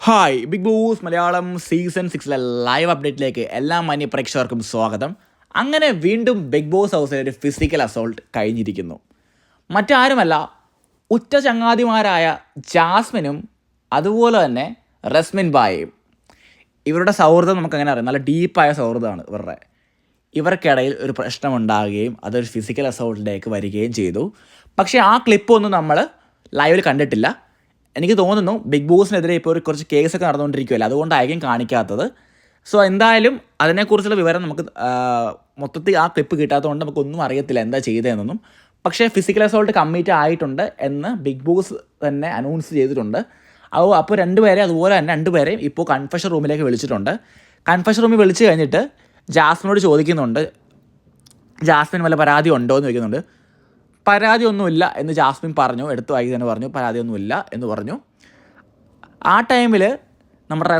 Hi Bigg Boss Malayalam season 6 live അപ്ഡേറ്റിലേക്ക് എല്ലാ മാന്യ പ്രേക്ഷകർക്കും സ്വാഗതം. അങ്ങനെ വീണ്ടും ബിഗ് ബോസ് ഹൗസിൽ ഒരു ഫിസിക്കൽ അസോൾട്ട് കഴിഞ്ഞിരിക്കുന്നു. മറ്റാരുമല്ല, ഉറ്റ ചങ്ങാതിമാരായ ജാസ്മിനും അതുപോലെ തന്നെ റസ്മിൻ ബായയും. ഇവരുടെ സൗഹൃദം നമുക്കങ്ങനെ അറിയാം, നല്ല ഡീപ്പായ സൗഹൃദമാണ് ഇവർക്കിടയിൽ ഒരു പ്രശ്നമുണ്ടാകുകയും അതൊരു ഫിസിക്കൽ അസോൾട്ടിലേക്ക് വരികയും ചെയ്തു. പക്ഷേ ആ ക്ലിപ്പൊന്നും നമ്മൾ ലൈവിൽ കണ്ടിട്ടില്ല. എനിക്ക് തോന്നുന്നു ബിഗ് ബോസിനെതിരെ ഇപ്പോൾ കുറച്ച് കേസൊക്കെ നടന്നുകൊണ്ടിരിക്കുകയല്ലേ, അതുകൊണ്ടായിരിക്കും കാണിക്കാത്തത്. സോ എന്തായാലും അതിനെക്കുറിച്ചുള്ള വിവരം നമുക്ക് മൊത്തത്തിൽ ആ ക്ലിപ്പ് കിട്ടാത്തതുകൊണ്ട് നമുക്കൊന്നും അറിയത്തില്ല എന്താ ചെയ്തതെന്നൊന്നും. പക്ഷേ ഫിസിക്കൽ അസോൾട്ട് കമ്മിറ്റ് ആയിട്ടുണ്ട് എന്ന് ബിഗ് ബോസ് തന്നെ അനൗൺസ് ചെയ്തിട്ടുണ്ട്. അപ്പോൾ അതുപോലെ തന്നെ രണ്ടുപേരെയും ഇപ്പോൾ കൺഫെഷൻ റൂമിലേക്ക് വിളിച്ചിട്ടുണ്ട്. കൺഫെഷൻ റൂമിൽ വിളിച്ച് കഴിഞ്ഞിട്ട് ജാസ്മിനോട് ചോദിക്കുന്നുണ്ട്, ജാസ്മിൻ വല്ല പരാതി ഉണ്ടോ എന്ന് ചോദിക്കുന്നുണ്ട്. പരാതിയൊന്നുമില്ല എന്ന് ജാസ്മിൻ പറഞ്ഞു, എടുത്തു വായിച്ച് തന്നെ പറഞ്ഞു പരാതിയൊന്നുമില്ല എന്ന് പറഞ്ഞു. ആ ടൈമിൽ നമ്മുടെ